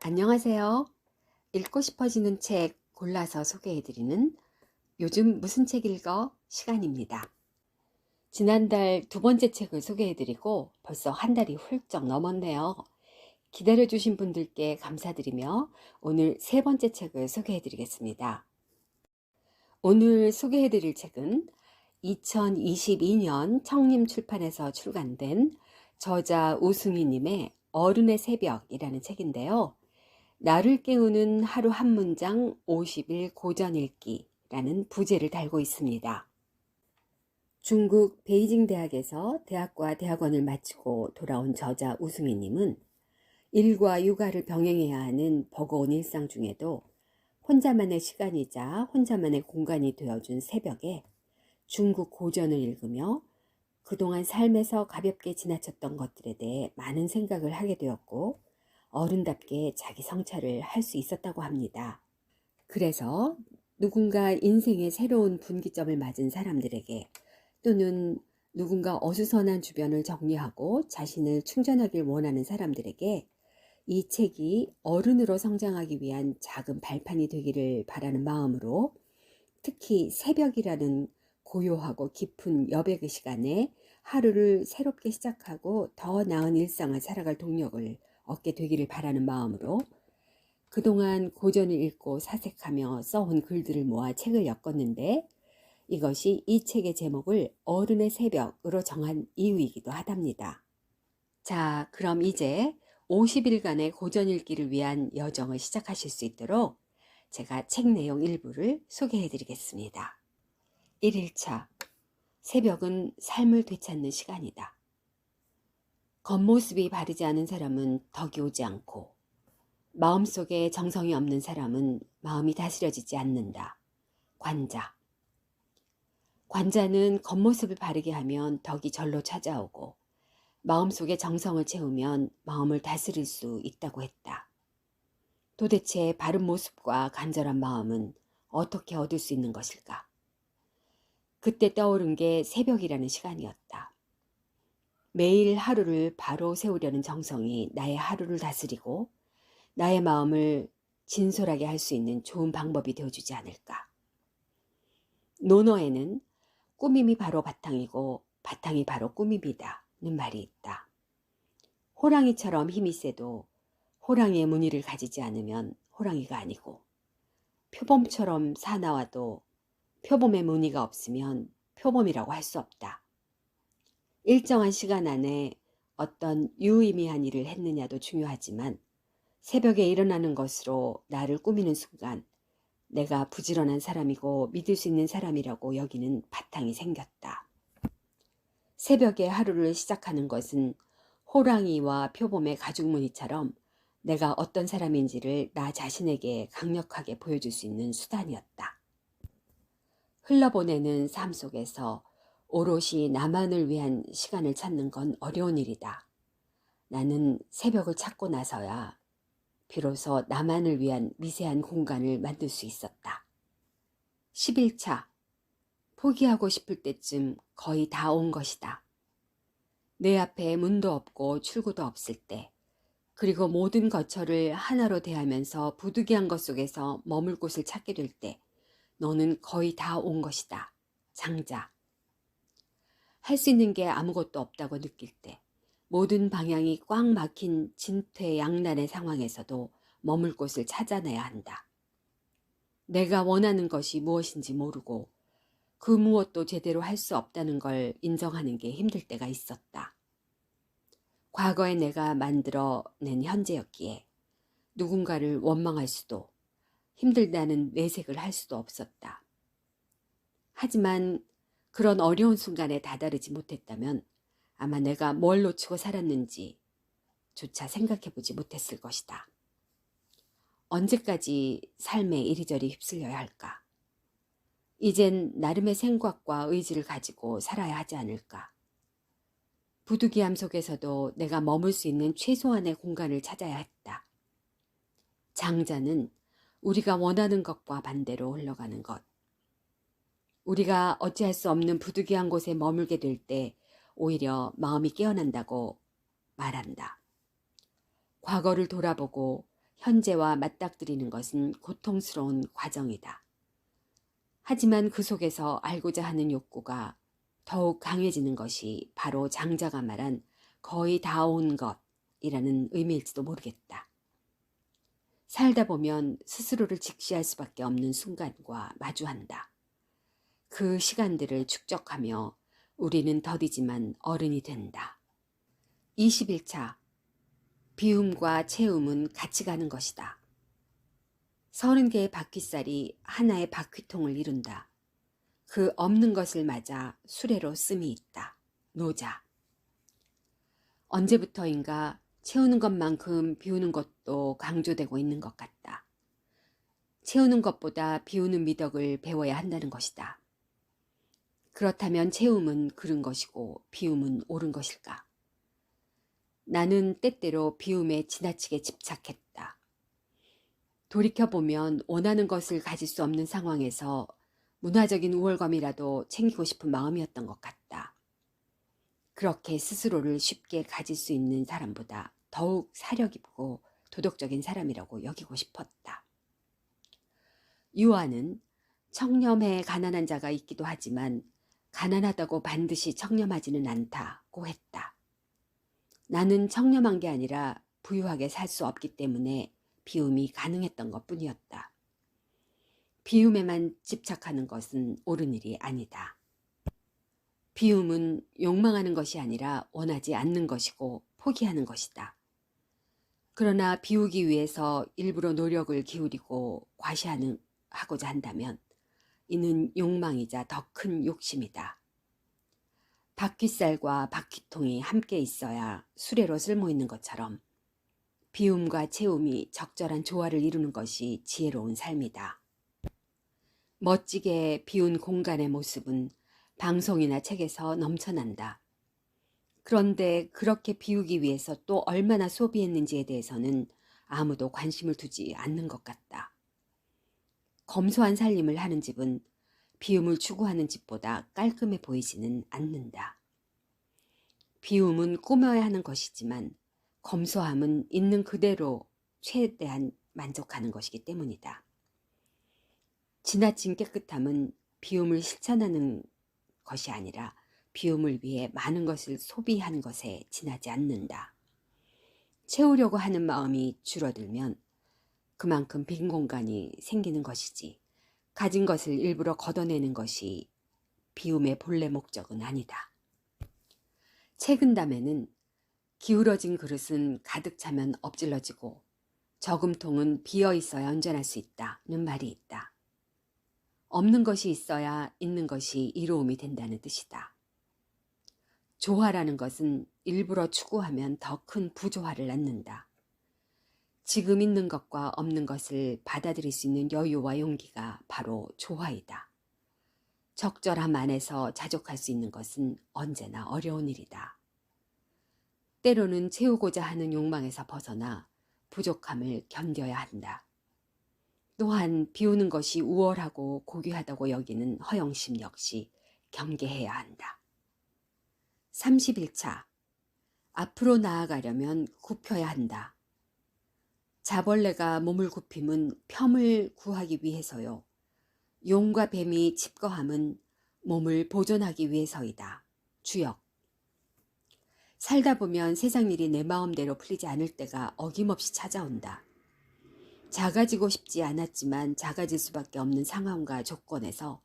안녕하세요. 읽고 싶어지는 책 골라서 소개해드리는 요즘 무슨 책 읽어? 시간입니다. 지난달 두 번째 책을 소개해드리고 벌써 한 달이 훌쩍 넘었네요. 기다려주신 분들께 감사드리며 오늘 세 번째 책을 소개해드리겠습니다. 오늘 소개해드릴 책은 2022년 청림출판에서 출간된 저자 우승희님의 어른의 새벽이라는 책인데요. 나를 깨우는 하루 한 문장 50일 고전 읽기라는 부제를 달고 있습니다. 중국 베이징 대학에서 대학과 대학원을 마치고 돌아온 저자 우승희님은 일과 육아를 병행해야 하는 버거운 일상 중에도 혼자만의 시간이자 혼자만의 공간이 되어준 새벽에 중국 고전을 읽으며 그동안 삶에서 가볍게 지나쳤던 것들에 대해 많은 생각을 하게 되었고 어른답게 자기 성찰을 할 수 있었다고 합니다. 그래서 누군가 인생의 새로운 분기점을 맞은 사람들에게 또는 누군가 어수선한 주변을 정리하고 자신을 충전하길 원하는 사람들에게 이 책이 어른으로 성장하기 위한 작은 발판이 되기를 바라는 마음으로 특히 새벽이라는 고요하고 깊은 여백의 시간에 하루를 새롭게 시작하고 더 나은 일상을 살아갈 동력을 얻게 되기를 바라는 마음으로 그동안 고전을 읽고 사색하며 써온 글들을 모아 책을 엮었는데 이것이 이 책의 제목을 어른의 새벽으로 정한 이유이기도 하답니다. 자, 그럼 이제 50일간의 고전 읽기를 위한 여정을 시작하실 수 있도록 제가 책 내용 일부를 소개해 드리겠습니다. 1일차 새벽은 삶을 되찾는 시간이다. 겉모습이 바르지 않은 사람은 덕이 오지 않고 마음속에 정성이 없는 사람은 마음이 다스려지지 않는다. 관자. 관자는 겉모습을 바르게 하면 덕이 절로 찾아오고 마음속에 정성을 채우면 마음을 다스릴 수 있다고 했다. 도대체 바른 모습과 간절한 마음은 어떻게 얻을 수 있는 것일까? 그때 떠오른 게 새벽이라는 시간이었다. 매일 하루를 바로 세우려는 정성이 나의 하루를 다스리고 나의 마음을 진솔하게 할 수 있는 좋은 방법이 되어주지 않을까. 논어에는 꾸밈이 바로 바탕이고 바탕이 바로 꾸밈이다 는 말이 있다. 호랑이처럼 힘이 세도 호랑이의 무늬를 가지지 않으면 호랑이가 아니고 표범처럼 사나워도 표범의 무늬가 없으면 표범이라고 할 수 없다. 일정한 시간 안에 어떤 유의미한 일을 했느냐도 중요하지만 새벽에 일어나는 것으로 나를 꾸미는 순간 내가 부지런한 사람이고 믿을 수 있는 사람이라고 여기는 바탕이 생겼다. 새벽에 하루를 시작하는 것은 호랑이와 표범의 가죽무늬처럼 내가 어떤 사람인지를 나 자신에게 강력하게 보여줄 수 있는 수단이었다. 흘러보내는 삶 속에서 오롯이 나만을 위한 시간을 찾는 건 어려운 일이다. 나는 새벽을 찾고 나서야 비로소 나만을 위한 미세한 공간을 만들 수 있었다. 11차. 포기하고 싶을 때쯤 거의 다 온 것이다. 내 앞에 문도 없고 출구도 없을 때, 그리고 모든 거처를 하나로 대하면서 부득이한 것 속에서 머물 곳을 찾게 될 때, 너는 거의 다 온 것이다. 장자. 할 수 있는 게 아무것도 없다고 느낄 때, 모든 방향이 꽉 막힌 진퇴양난의 상황에서도 머물 곳을 찾아내야 한다. 내가 원하는 것이 무엇인지 모르고 그 무엇도 제대로 할 수 없다는 걸 인정하는 게 힘들 때가 있었다. 과거에 내가 만들어낸 현재였기에 누군가를 원망할 수도 힘들다는 내색을 할 수도 없었다. 하지만 그런 어려운 순간에 다다르지 못했다면 아마 내가 뭘 놓치고 살았는지 조차 생각해보지 못했을 것이다. 언제까지 삶에 이리저리 휩쓸려야 할까? 이젠 나름의 생각과 의지를 가지고 살아야 하지 않을까? 부득이함 속에서도 내가 머물 수 있는 최소한의 공간을 찾아야 했다. 장자는 우리가 원하는 것과 반대로 흘러가는 것. 우리가 어찌할 수 없는 부득이한 곳에 머물게 될 때 오히려 마음이 깨어난다고 말한다. 과거를 돌아보고 현재와 맞닥뜨리는 것은 고통스러운 과정이다. 하지만 그 속에서 알고자 하는 욕구가 더욱 강해지는 것이 바로 장자가 말한 거의 다 온 것이라는 의미일지도 모르겠다. 살다 보면 스스로를 직시할 수밖에 없는 순간과 마주한다. 그 시간들을 축적하며 우리는 더디지만 어른이 된다. 21차 비움과 채움은 같이 가는 것이다. 30개의 바퀴살이 하나의 바퀴통을 이룬다. 그 없는 것을 맞아 수레로 씀이 있다. 노자. 언제부터인가 채우는 것만큼 비우는 것도 강조되고 있는 것 같다. 채우는 것보다 비우는 미덕을 배워야 한다는 것이다. 그렇다면 채움은 그른 것이고 비움은 옳은 것일까? 나는 때때로 비움에 지나치게 집착했다. 돌이켜보면 원하는 것을 가질 수 없는 상황에서 문화적인 우월감이라도 챙기고 싶은 마음이었던 것 같다. 그렇게 스스로를 쉽게 가질 수 있는 사람보다 더욱 사려 깊고 도덕적인 사람이라고 여기고 싶었다. 유아는 청렴해 가난한 자가 있기도 하지만 가난하다고 반드시 청렴하지는 않다고 했다. 나는 청렴한 게 아니라 부유하게 살 수 없기 때문에 비움이 가능했던 것뿐이었다. 비움에만 집착하는 것은 옳은 일이 아니다. 비움은 욕망하는 것이 아니라 원하지 않는 것이고 포기하는 것이다. 그러나 비우기 위해서 일부러 노력을 기울이고 과시하고자 한다면 이는 욕망이자 더 큰 욕심이다. 바퀴살과 바퀴통이 함께 있어야 수레로 쓸모 있는 것처럼 비움과 채움이 적절한 조화를 이루는 것이 지혜로운 삶이다. 멋지게 비운 공간의 모습은 방송이나 책에서 넘쳐난다. 그런데 그렇게 비우기 위해서 또 얼마나 소비했는지에 대해서는 아무도 관심을 두지 않는 것 같다. 검소한 살림을 하는 집은 비움을 추구하는 집보다 깔끔해 보이지는 않는다. 비움은 꾸며야 하는 것이지만 검소함은 있는 그대로 최대한 만족하는 것이기 때문이다. 지나친 깨끗함은 비움을 실천하는 것이 아니라 비움을 위해 많은 것을 소비한 것에 지나지 않는다. 채우려고 하는 마음이 줄어들면 그만큼 빈 공간이 생기는 것이지 가진 것을 일부러 걷어내는 것이 비움의 본래 목적은 아니다. 채근담에는 기울어진 그릇은 가득 차면 엎질러지고 저금통은 비어 있어야 언전할 수 있다는 말이 있다. 없는 것이 있어야 있는 것이 이로움이 된다는 뜻이다. 조화라는 것은 일부러 추구하면 더 큰 부조화를 낳는다. 지금 있는 것과 없는 것을 받아들일 수 있는 여유와 용기가 바로 조화이다. 적절함 안에서 자족할 수 있는 것은 언제나 어려운 일이다. 때로는 채우고자 하는 욕망에서 벗어나 부족함을 견뎌야 한다. 또한 비우는 것이 우월하고 고귀하다고 여기는 허영심 역시 경계해야 한다. 31차 앞으로 나아가려면 굽혀야 한다. 자벌레가 몸을 굽힘은 뼘을 구하기 위해서요. 용과 뱀이 집거함은 몸을 보존하기 위해서이다. 주역. 살다 보면 세상 일이 내 마음대로 풀리지 않을 때가 어김없이 찾아온다. 작아지고 싶지 않았지만 작아질 수밖에 없는 상황과 조건에서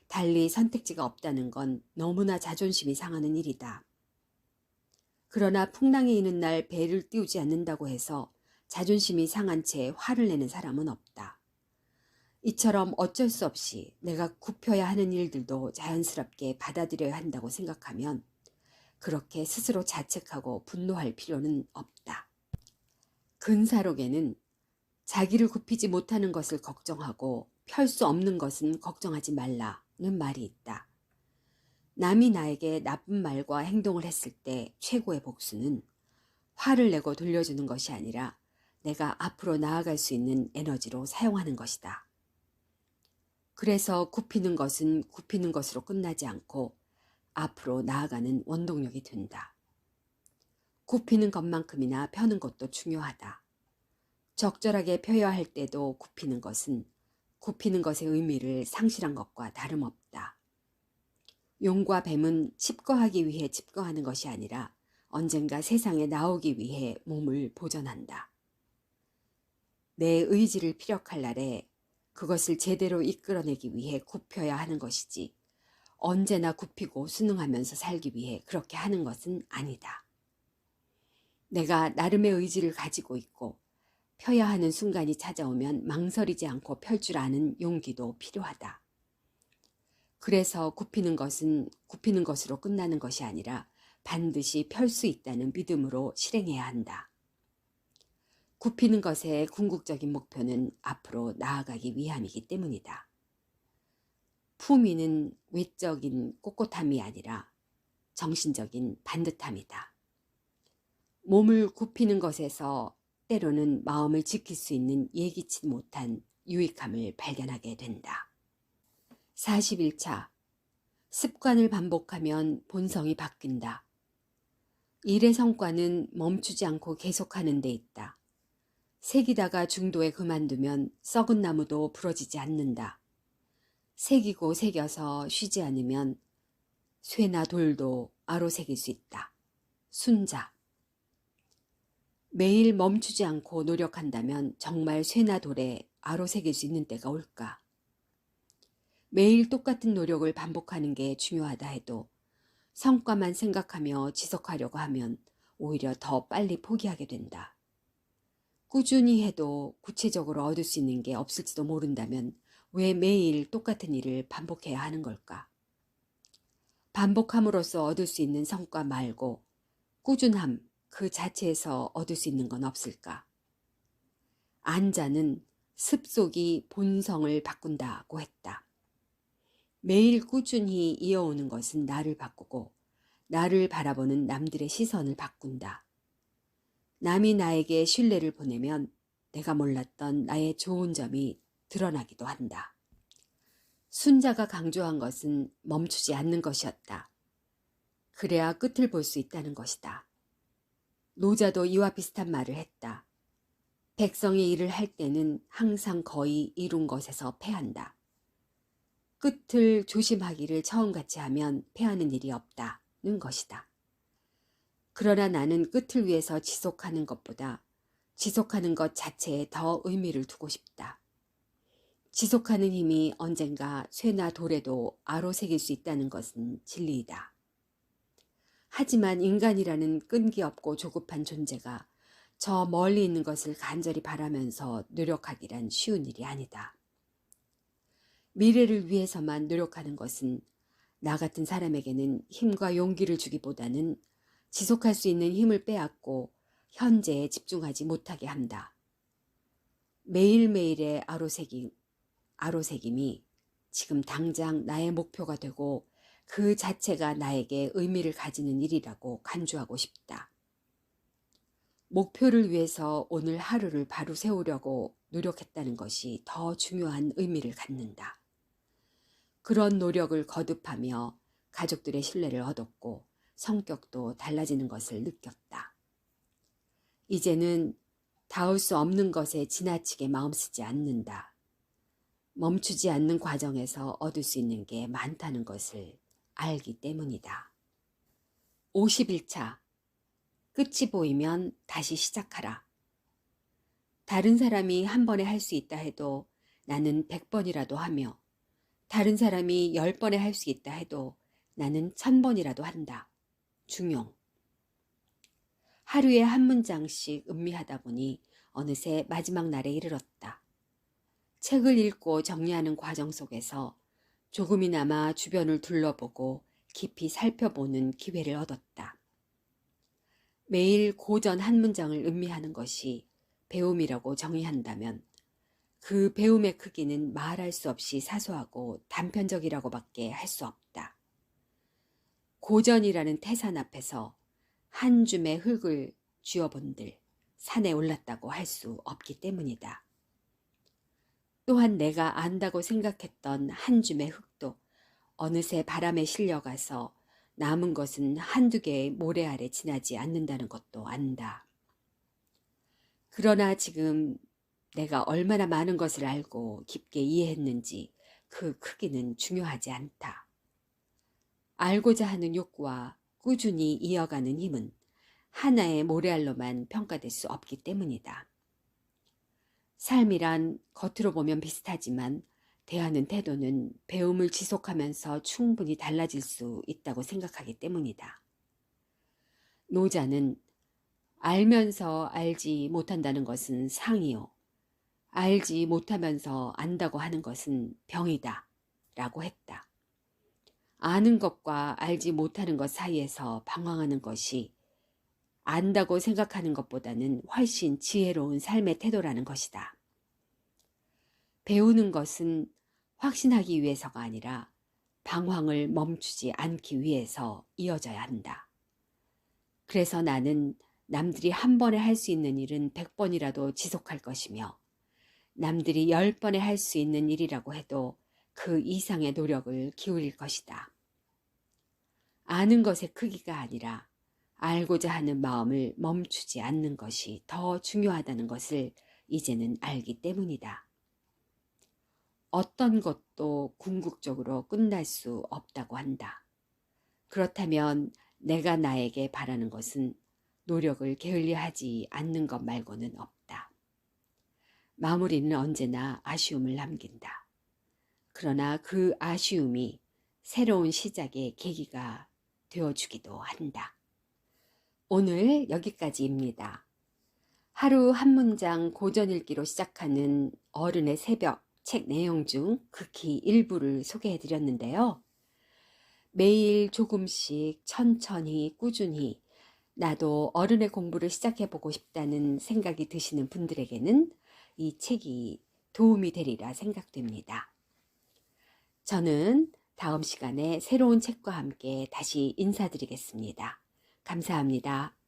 달리 선택지가 없다는 건 너무나 자존심이 상하는 일이다. 그러나 풍랑이 있는 날 배를 띄우지 않는다고 해서 자존심이 상한 채 화를 내는 사람은 없다. 이처럼 어쩔 수 없이 내가 굽혀야 하는 일들도 자연스럽게 받아들여야 한다고 생각하면 그렇게 스스로 자책하고 분노할 필요는 없다. 근사록에는 자기를 굽히지 못하는 것을 걱정하고 펼 수 없는 것은 걱정하지 말라는 말이 있다. 남이 나에게 나쁜 말과 행동을 했을 때 최고의 복수는 화를 내고 돌려주는 것이 아니라 내가 앞으로 나아갈 수 있는 에너지로 사용하는 것이다. 그래서 굽히는 것은 굽히는 것으로 끝나지 않고 앞으로 나아가는 원동력이 된다. 굽히는 것만큼이나 펴는 것도 중요하다. 적절하게 펴야 할 때도 굽히는 것은 굽히는 것의 의미를 상실한 것과 다름없다. 용과 뱀은 칩거하기 위해 칩거하는 것이 아니라 언젠가 세상에 나오기 위해 몸을 보존한다. 내 의지를 피력할 날에 그것을 제대로 이끌어내기 위해 굽혀야 하는 것이지 언제나 굽히고 순응하면서 살기 위해 그렇게 하는 것은 아니다. 내가 나름의 의지를 가지고 있고 펴야 하는 순간이 찾아오면 망설이지 않고 펼 줄 아는 용기도 필요하다. 그래서 굽히는 것은 굽히는 것으로 끝나는 것이 아니라 반드시 펼 수 있다는 믿음으로 실행해야 한다. 굽히는 것의 궁극적인 목표는 앞으로 나아가기 위함이기 때문이다. 품위는 외적인 꼿꼿함이 아니라 정신적인 반듯함이다. 몸을 굽히는 것에서 때로는 마음을 지킬 수 있는 예기치 못한 유익함을 발견하게 된다. 41차. 습관을 반복하면 본성이 바뀐다. 일의 성과는 멈추지 않고 계속하는 데 있다. 새기다가 중도에 그만두면 썩은 나무도 부러지지 않는다. 새기고 새겨서 쉬지 않으면 쇠나 돌도 아로새길 수 있다. 순자. 매일 멈추지 않고 노력한다면 정말 쇠나 돌에 아로새길 수 있는 때가 올까? 매일 똑같은 노력을 반복하는 게 중요하다 해도 성과만 생각하며 지속하려고 하면 오히려 더 빨리 포기하게 된다. 꾸준히 해도 구체적으로 얻을 수 있는 게 없을지도 모른다면 왜 매일 똑같은 일을 반복해야 하는 걸까? 반복함으로써 얻을 수 있는 성과 말고 꾸준함 그 자체에서 얻을 수 있는 건 없을까? 안자는 습속이 본성을 바꾼다고 했다. 매일 꾸준히 이어오는 것은 나를 바꾸고 나를 바라보는 남들의 시선을 바꾼다. 남이 나에게 신뢰를 보내면 내가 몰랐던 나의 좋은 점이 드러나기도 한다. 순자가 강조한 것은 멈추지 않는 것이었다. 그래야 끝을 볼 수 있다는 것이다. 노자도 이와 비슷한 말을 했다. 백성이 일을 할 때는 항상 거의 이룬 것에서 패한다. 끝을 조심하기를 처음같이 하면 패하는 일이 없다는 것이다. 그러나 나는 끝을 위해서 지속하는 것보다 지속하는 것 자체에 더 의미를 두고 싶다. 지속하는 힘이 언젠가 쇠나 돌에도 아로새길 수 있다는 것은 진리이다. 하지만 인간이라는 끈기 없고 조급한 존재가 저 멀리 있는 것을 간절히 바라면서 노력하기란 쉬운 일이 아니다. 미래를 위해서만 노력하는 것은 나 같은 사람에게는 힘과 용기를 주기보다는 지속할 수 있는 힘을 빼앗고 현재에 집중하지 못하게 한다. 매일매일의 아로새김이 지금 당장 나의 목표가 되고 그 자체가 나에게 의미를 가지는 일이라고 간주하고 싶다. 목표를 위해서 오늘 하루를 바로 세우려고 노력했다는 것이 더 중요한 의미를 갖는다. 그런 노력을 거듭하며 가족들의 신뢰를 얻었고 성격도 달라지는 것을 느꼈다. 이제는 닿을 수 없는 것에 지나치게 마음 쓰지 않는다. 멈추지 않는 과정에서 얻을 수 있는 게 많다는 것을 알기 때문이다. 51차. 끝이 보이면 다시 시작하라. 다른 사람이 한 번에 할 수 있다 해도 나는 100번이라도 하며 다른 사람이 10번에 할 수 있다 해도 나는 1000번이라도 한다. 중용. 하루에 한 문장씩 음미하다 보니 어느새 마지막 날에 이르렀다. 책을 읽고 정리하는 과정 속에서 조금이나마 주변을 둘러보고 깊이 살펴보는 기회를 얻었다. 매일 고전 한 문장을 음미하는 것이 배움이라고 정의한다면 그 배움의 크기는 말할 수 없이 사소하고 단편적이라고밖에 할 수 없다. 고전이라는 태산 앞에서 한 줌의 흙을 쥐어본들 산에 올랐다고 할 수 없기 때문이다. 또한 내가 안다고 생각했던 한 줌의 흙도 어느새 바람에 실려가서 남은 것은 한두 개의 모래 아래 지나지 않는다는 것도 안다. 그러나 지금 내가 얼마나 많은 것을 알고 깊게 이해했는지 그 크기는 중요하지 않다. 알고자 하는 욕구와 꾸준히 이어가는 힘은 하나의 모래알로만 평가될 수 없기 때문이다. 삶이란 겉으로 보면 비슷하지만 대하는 태도는 배움을 지속하면서 충분히 달라질 수 있다고 생각하기 때문이다. 노자는 알면서 알지 못한다는 것은 상이요. 알지 못하면서 안다고 하는 것은 병이다. 라고 했다. 아는 것과 알지 못하는 것 사이에서 방황하는 것이 안다고 생각하는 것보다는 훨씬 지혜로운 삶의 태도라는 것이다. 배우는 것은 확신하기 위해서가 아니라 방황을 멈추지 않기 위해서 이어져야 한다. 그래서 나는 남들이 한 번에 할 수 있는 일은 100번이라도 지속할 것이며 남들이 10번에 할 수 있는 일이라고 해도 그 이상의 노력을 기울일 것이다. 아는 것의 크기가 아니라 알고자 하는 마음을 멈추지 않는 것이 더 중요하다는 것을 이제는 알기 때문이다. 어떤 것도 궁극적으로 끝날 수 없다고 한다. 그렇다면 내가 나에게 바라는 것은 노력을 게을리하지 않는 것 말고는 없다. 마무리는 언제나 아쉬움을 남긴다. 그러나 그 아쉬움이 새로운 시작의 계기가 되어주기도 한다. 오늘 여기까지입니다. 하루 한 문장 고전 읽기로 시작하는 어른의 새벽 책 내용 중 극히 일부를 소개해 드렸는데요. 매일 조금씩 천천히 꾸준히 나도 어른의 공부를 시작해 보고 싶다는 생각이 드시는 분들에게는 이 책이 도움이 되리라 생각됩니다. 저는 다음 시간에 새로운 책과 함께 다시 인사드리겠습니다. 감사합니다.